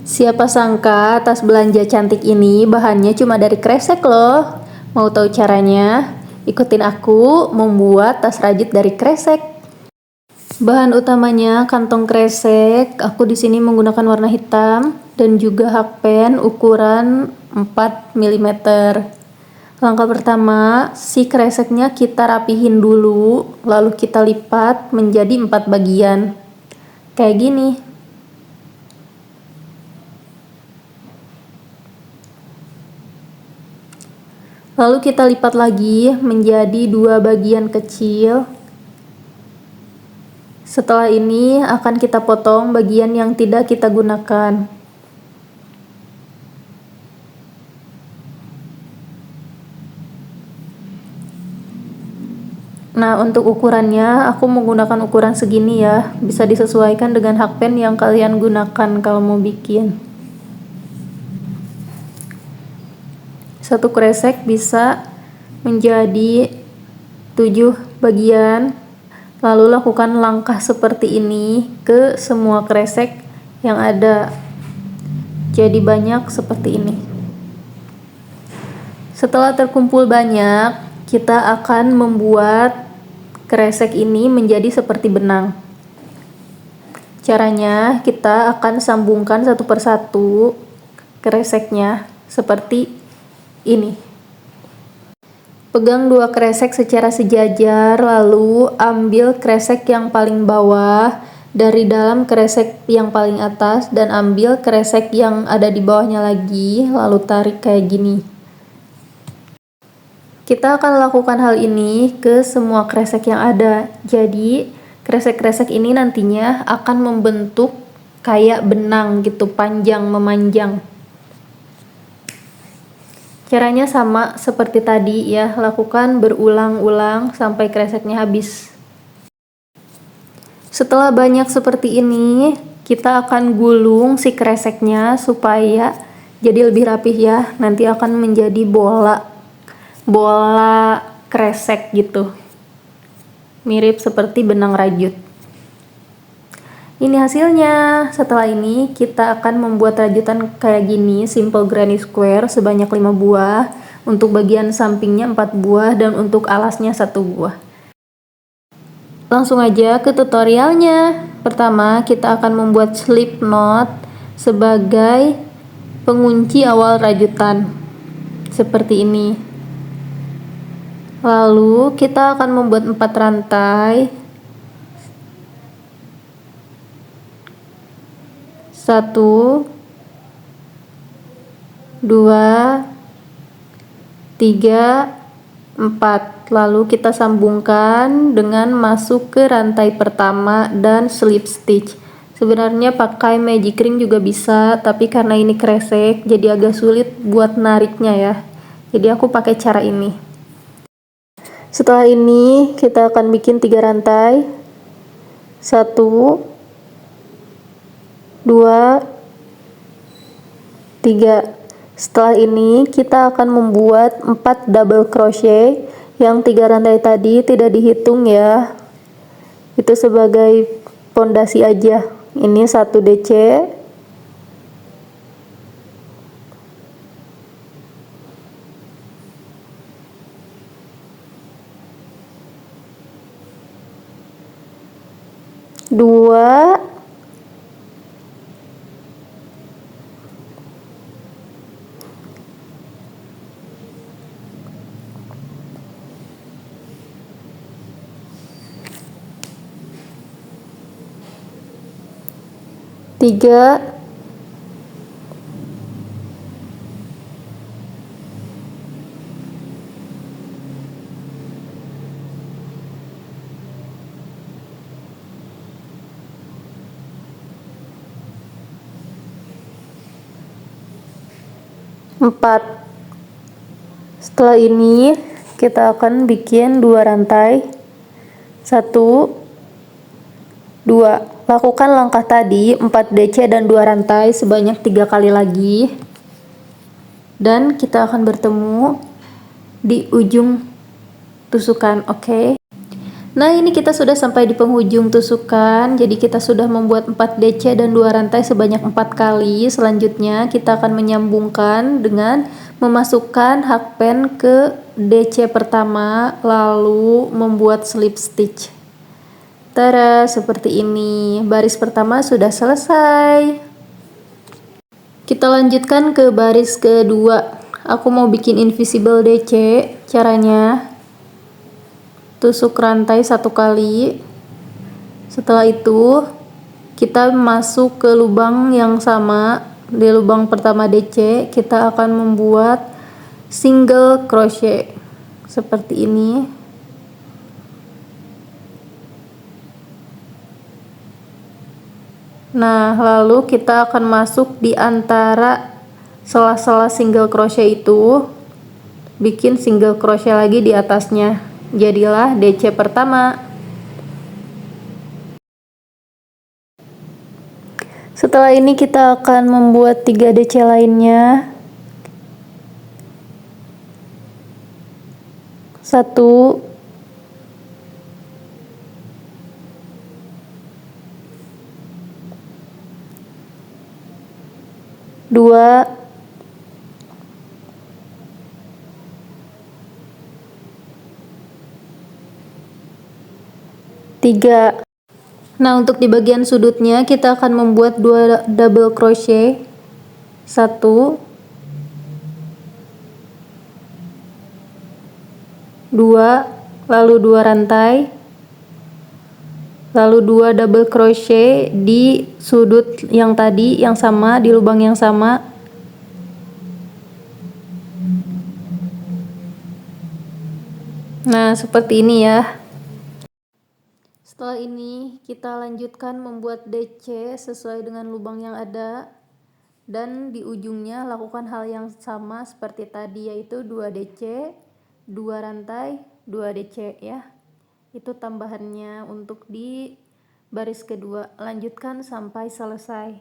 Siapa sangka tas belanja cantik ini bahannya cuma dari kresek loh. Mau tahu caranya? Ikutin aku membuat tas rajut dari kresek. Bahan utamanya kantong kresek. Aku di sini menggunakan warna hitam dan juga hakpen ukuran 4 mm. Langkah pertama, si kreseknya kita rapihin dulu, lalu kita lipat menjadi 4 bagian. Kayak gini. Lalu kita lipat lagi menjadi 2 bagian kecil. Setelah ini akan kita potong bagian yang tidak kita gunakan. Nah, untuk ukurannya aku menggunakan ukuran segini ya. Bisa disesuaikan dengan hakpen yang kalian gunakan kalau mau bikin. Satu kresek bisa menjadi 7 bagian. Lalu lakukan langkah seperti ini ke semua kresek yang ada. Jadi banyak seperti ini. Setelah terkumpul banyak, kita akan membuat kresek ini menjadi seperti benang. Caranya kita akan sambungkan satu persatu kreseknya seperti ini. Pegang 2 kresek secara sejajar, lalu ambil kresek yang paling bawah dari dalam kresek yang paling atas dan ambil kresek yang ada di bawahnya lagi, lalu tarik kayak gini. Kita akan lakukan hal ini ke semua kresek yang ada. Jadi kresek-kresek ini nantinya akan membentuk kayak benang gitu, panjang memanjang. Caranya sama seperti tadi ya, lakukan berulang-ulang sampai kreseknya habis. Setelah banyak seperti ini, kita akan gulung si kreseknya supaya jadi lebih rapih ya. Nanti akan menjadi bola kresek gitu. Mirip seperti benang rajut. Ini hasilnya. Setelah ini kita akan membuat rajutan kayak gini, simple granny square sebanyak 5 buah, untuk bagian sampingnya 4 buah dan untuk alasnya 1 buah. Langsung aja ke tutorialnya. Pertama, kita akan membuat slip knot sebagai pengunci awal rajutan. Seperti ini. Lalu kita akan membuat 4 rantai. 1, 2, 3, 4. Lalu kita sambungkan dengan masuk ke rantai pertama dan slip stitch. Sebenarnya pakai magic ring juga bisa, tapi karena ini kresek jadi agak sulit buat nariknya ya. Jadi aku pakai cara ini. Setelah ini kita akan bikin 3 rantai. 1, 2, 3. Setelah ini kita akan membuat 4 double crochet. Yang 3 rantai tadi tidak dihitung ya, itu sebagai pondasi aja. Ini 1 DC, dua, 3, 4. Setelah ini kita akan bikin 2 rantai. 1, 2. Lakukan langkah tadi 4 DC dan 2 rantai sebanyak 3 kali lagi. Dan kita akan bertemu di ujung tusukan, oke? Nah, ini kita sudah sampai di penghujung tusukan. Jadi kita sudah membuat 4 DC dan 2 rantai sebanyak 4 kali. Selanjutnya kita akan menyambungkan dengan memasukkan hakpen ke DC pertama, lalu membuat slip stitch. Tada, seperti ini. Baris pertama sudah selesai. Kita lanjutkan ke baris kedua. Aku mau bikin invisible DC. Caranya, tusuk rantai 1 kali. Setelah itu kita masuk ke lubang yang sama. Di lubang pertama DC kita akan membuat single crochet seperti ini. Nah, lalu kita akan masuk di antara sela-sela single crochet itu, bikin single crochet lagi di atasnya. Jadilah DC pertama. Setelah ini kita akan membuat 3 DC lainnya. 1, 2, 3. Nah, untuk di bagian sudutnya kita akan membuat 2 double crochet. 1, 2, lalu 2 rantai. Lalu 2 double crochet di sudut yang tadi yang sama, di lubang yang sama. Nah, seperti ini ya. Setelah ini kita lanjutkan membuat DC sesuai dengan lubang yang ada, dan di ujungnya lakukan hal yang sama seperti tadi, yaitu 2 DC, 2 rantai, 2 DC ya. Itu tambahannya untuk di baris kedua. Lanjutkan sampai selesai.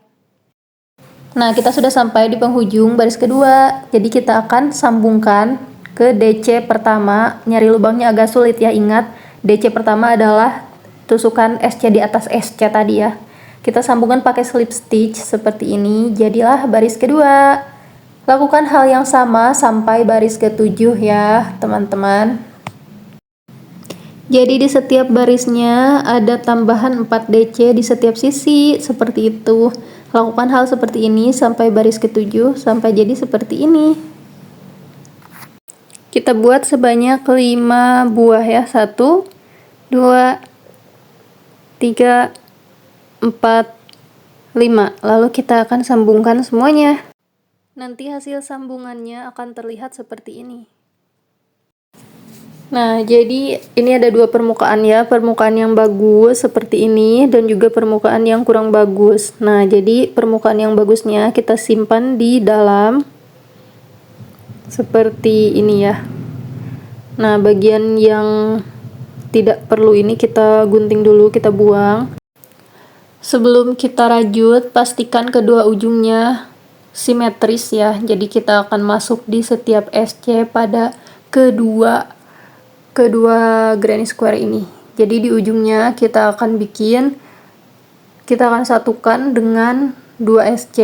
Nah, kita sudah sampai di penghujung baris kedua. Jadi kita akan sambungkan ke DC pertama. Nyari lubangnya agak sulit ya, ingat DC pertama adalah tusukan SC di atas SC tadi ya. Kita sambungkan pakai slip stitch seperti ini. Jadilah baris kedua. Lakukan hal yang sama sampai baris ke-7 ya, teman-teman. Jadi di setiap barisnya ada tambahan 4 DC di setiap sisi, seperti itu. Lakukan hal seperti ini sampai baris ke-7 sampai jadi seperti ini. Kita buat sebanyak 5 buah ya. 1, 2, 3, 4, 5. Lalu kita akan sambungkan semuanya. Nanti hasil sambungannya akan terlihat seperti ini. Nah, jadi ini ada 2 permukaan ya. Permukaan yang bagus seperti ini dan juga permukaan yang kurang bagus. Nah, jadi permukaan yang bagusnya kita simpan di dalam seperti ini ya. Nah, bagian yang tidak perlu ini kita gunting dulu, kita buang. Sebelum kita rajut, pastikan kedua ujungnya simetris ya. Jadi kita akan masuk di setiap SC pada kedua granny square ini. Jadi di ujungnya kita akan satukan dengan 2 SC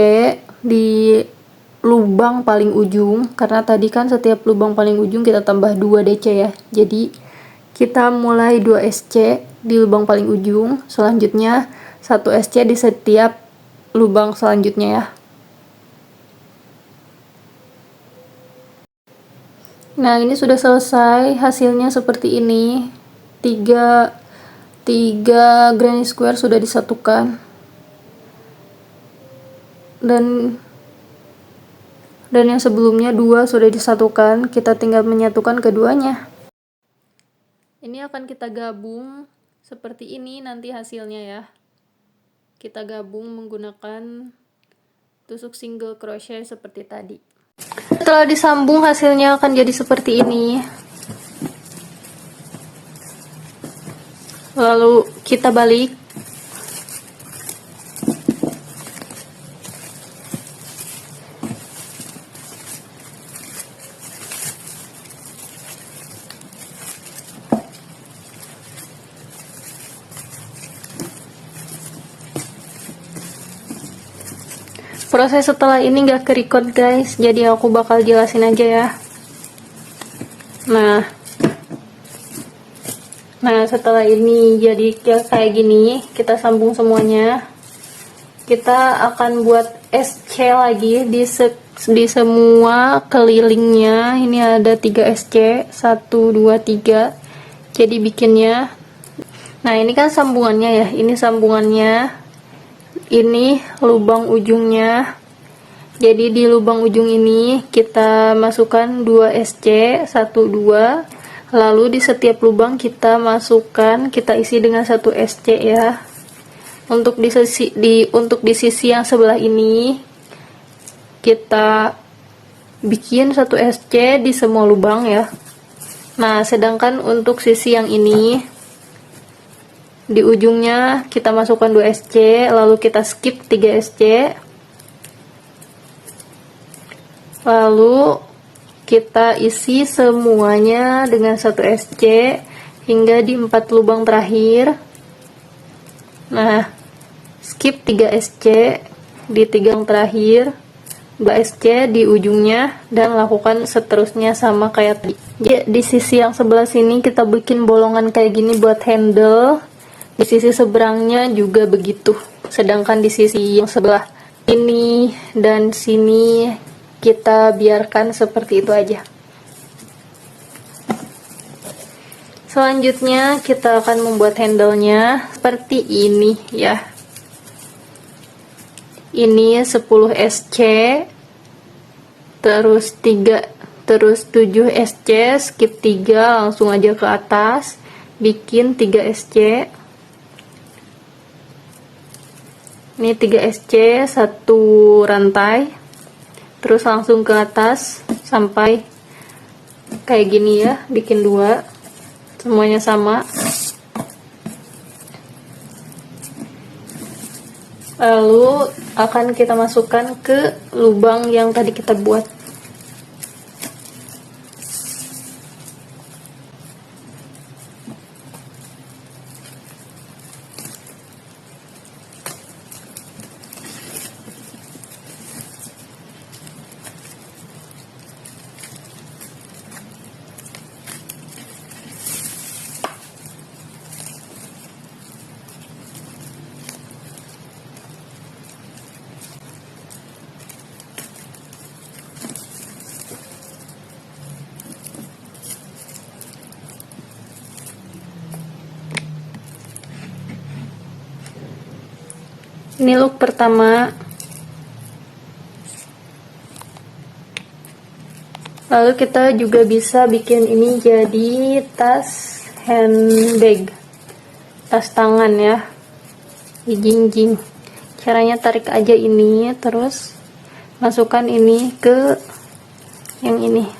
di lubang paling ujung, karena tadi kan setiap lubang paling ujung kita tambah 2 DC ya. Jadi kita mulai 2 SC di lubang paling ujung, selanjutnya 1 SC di setiap lubang selanjutnya ya. Nah, ini sudah selesai, hasilnya seperti ini. 3 granny square sudah disatukan. Dan yang sebelumnya 2 sudah disatukan, kita tinggal menyatukan keduanya. Ini akan kita gabung seperti ini nanti hasilnya ya. Kita gabung menggunakan tusuk single crochet seperti tadi. Setelah disambung hasilnya akan jadi seperti ini. Lalu kita balik. Proses setelah ini gak ke-record guys, jadi aku bakal jelasin aja ya. Nah setelah ini jadi kayak gini, kita sambung semuanya. Kita akan buat SC lagi di semua kelilingnya. Ini ada 3 SC, 1, 2, 3. Jadi bikinnya, nah ini kan sambungannya ya, ini sambungannya, ini lubang ujungnya. Jadi di lubang ujung ini kita masukkan 2 SC, 1, 2. Lalu di setiap lubang kita masukkan, kita isi dengan 1 SC ya. Untuk di sisi yang sebelah ini kita bikin 1 SC di semua lubang ya. Nah, sedangkan untuk sisi yang ini di ujungnya kita masukkan 2 SC, lalu kita skip 3 SC. Lalu kita isi semuanya dengan 1 SC hingga di 4 lubang terakhir. Nah, skip 3 SC di 3 yang terakhir, 2 SC di ujungnya, dan lakukan seterusnya sama kayak tadi. Di sisi yang sebelah sini kita bikin bolongan kayak gini buat handle. Di sisi seberangnya juga begitu. Sedangkan di sisi yang sebelah ini dan sini kita biarkan seperti itu aja. Selanjutnya kita akan membuat handle-nya seperti ini ya. Ini 10 SC, terus 7 SC, skip 3, langsung aja ke atas, bikin 3 SC. Ini 3 SC, 1 rantai, terus langsung ke atas sampai kayak gini ya, bikin 2, semuanya sama. Lalu akan kita masukkan ke lubang yang tadi kita buat. Ini look pertama. Lalu kita juga bisa bikin ini jadi tas handbag, tas tangan ya, di jinjing. Caranya tarik aja ini, terus masukkan ini ke yang ini.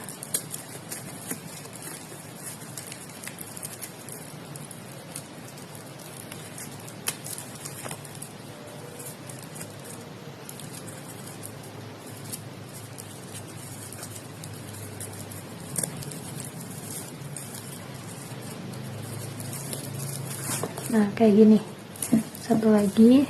Nah, kayak gini. Satu lagi.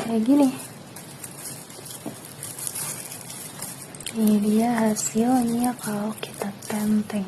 Kayak gini. Ini dia hasilnya kalau kita tenteng.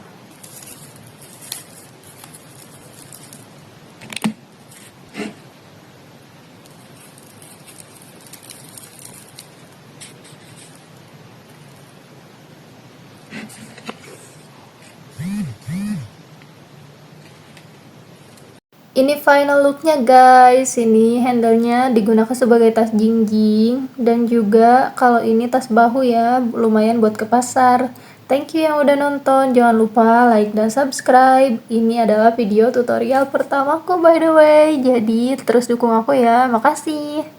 Ini final looknya guys. Ini handle-nya digunakan sebagai tas jinjing, dan juga kalau ini tas bahu ya, lumayan buat ke pasar. Thank you yang udah nonton, jangan lupa like dan subscribe. Ini adalah video tutorial pertamaku by the way, jadi terus dukung aku ya. Makasih.